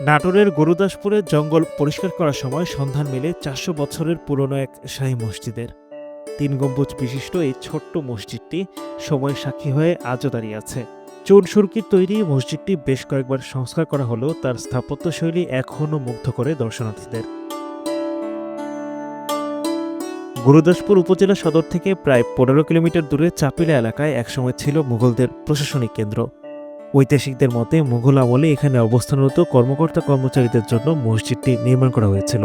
নাটোরের গুরুদাসপুরে জঙ্গল পরিষ্কার করার সময় সন্ধান মেলে ৪০০ বছরের পুরনো এক শাহী মসজিদের। ৩ গম্বুজ বিশিষ্ট এই ছোট্ট মসজিদটি সময়ের সাক্ষী হয়ে আজও দাঁড়িয়ে আছে। চুন সুরকির তৈরি মসজিদটি বেশ কয়েকবার সংস্কার করা হলেও তার স্থাপত্যশৈলী এখনও মুগ্ধ করে দর্শনার্থীদের। গুরুদাসপুর উপজেলা সদর থেকে প্রায় ১৫ কিলোমিটার দূরে চাপিলা এলাকায় একসময় ছিল মুঘলদের প্রশাসনিক কেন্দ্র। ঐতিহাসিকদের মতে মুঘল আমলে এখানে অবস্থানরত কর্মকর্তা কর্মচারীদের জন্য মসজিদটি নির্মাণ করা হয়েছিল।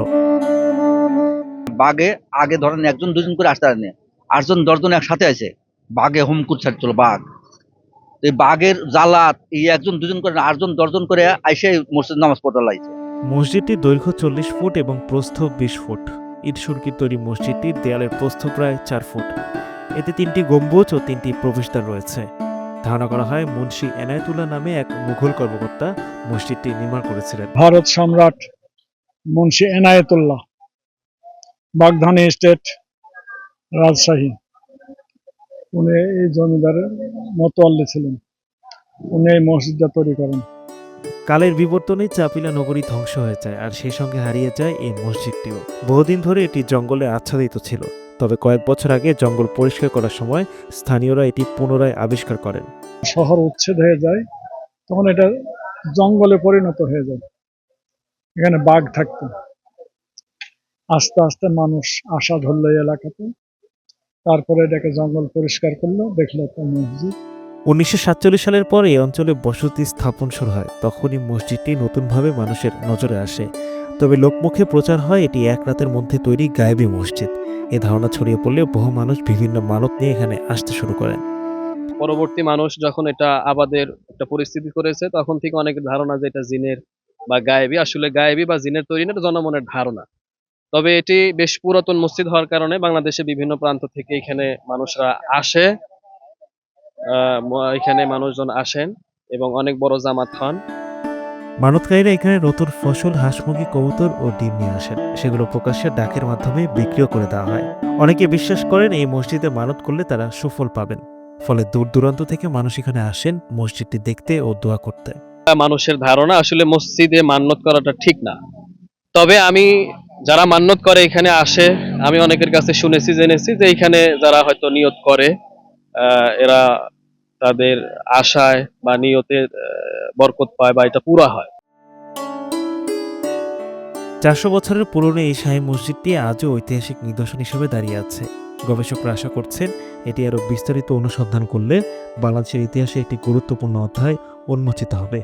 বাঘে আগে ধরেন একজন দুজন করে আসতে পারেনি, ৮জন ১০জন একসাথে আছে, বাঘে হুমকুর ছাড়ছিল বাঘ। এই বাঘের জ্বালাত এই একজন দুজন করে ৮জন ১০জন করে আইসে মসজিদ নামাজ পড়তে লাগছে। মসজিদটির দৈর্ঘ্য ৪০ ফুট এবং প্রস্থ ২০ ফুট। ইট সুরকির তৈরি মসজিদটির দেয়ালের প্রস্থ প্রায় ৪ ফুট। এতে ৩টি গম্বুজ ও ৩টি প্রবেশদ্বার রয়েছে। ধারণা করা হয় মুন্সি এনায়েতুল্লাহ নামে এক মুঘল কর্মকর্তা মসজিদটি নির্মাণ করেছিলেন। ভারত সম্রাট মুন্সি এনায়েতুল্লাহ, বাগধানী স্টেট, রাজশাহী, উনি এই জমিদারের মতোয়াল্লি ছিলেন। উনি এই মসজিদটা তৈরি করেন। কালের বিবর্তনে চাপিলা নগরী ধ্বংস হয়ে যায়, আর সেই সঙ্গে হারিয়ে যায় এই মসজিদটিও। বহুদিন ধরে এটি জঙ্গলে আচ্ছাদিত ছিল, তবে কয়েক বছর আগে জঙ্গল পরিষ্কার করার সময় স্থানীয়রা এটি পুনরায় আবিষ্কার করেন। শহর উচ্ছেদ হয়ে যায়, তখন এটা জঙ্গলে পরিণত হয়ে যায়। এখানে বাঘ থাকতো। আস্তে আস্তে মানুষ আশা ধরলো এই এলাকাতে, তারপরে এটাকে জঙ্গল পরিষ্কার করলো, দেখলো একটা মসজিদ। ১৯৪৭ সালের পর এই অঞ্চলে বসতি স্থাপন শুরু হয়। তখনই মসজিদটি নতুনভাবে মানুষের নজরে আসে। তবে লোকমুখে প্রচার হয় এটি এক রাতের মধ্যে তৈরি গায়েবী মসজিদ। এ ধারণা ছড়িয়ে পড়লে বহু মানুষ বিভিন্ন মানত নিয়ে এখানে আসতে শুরু করেন। পরবর্তী মানুষ যখন এটা আবাদের একটা পরিস্থিতি করেছে, তখন থেকে অনেকের ধারণা যে এটা জিনের বা গায়েবী। আসলে গায়েবী বা জিনের তৈরি না, এটা জনমনের ধারণা। তবে এটি বেশ পুরাতন মসজিদ হওয়ার কারণে বাংলাদেশে বিভিন্ন প্রান্ত থেকে এখানে মানুষরা আসে, এখানে মানুষজন আসেন এবং অনেক বড় জামাত হন। মানতকারীরা এখানে নতুন ফসল, হাঁস, মুরগি, কবুতর ও ডিম নিয়ে আসেন। সেগুলো প্রকাশ্যে ডাকের মাধ্যমে বিক্রিও করে দেওয়া হয়। অনেকে বিশ্বাস করেন এই মসজিদে মানত করলে তারা সুফল পাবেন। ফলে দূর দূরান্ত থেকে মানুষ এখানে আসেন মসজিদটি দেখতে ও দোয়া করতে। মানুষের ধারণা আসলে মসজিদে মান্যত করাটা ঠিক না। তবে যারা মান্যত করে এখানে আসে, আমি অনেকের কাছে শুনেছি, জেনেছি যে এখানে যারা হয়তো নিয়ত করে, এরা তাদের আশায় বা নিয়তে বরকত পায় বা এটা পুরা হয়। ৪০০ বছরের পুরনো এই শাহী মসজিদটি আজও ঐতিহাসিক নিদর্শন হিসেবে দাঁড়িয়ে আছে। গবেষকরা আশা করছেন এটি আরও বিস্তারিত অনুসন্ধান করলে বাংলাদেশের ইতিহাসে একটি গুরুত্বপূর্ণ অধ্যায় উন্মোচিত হবে।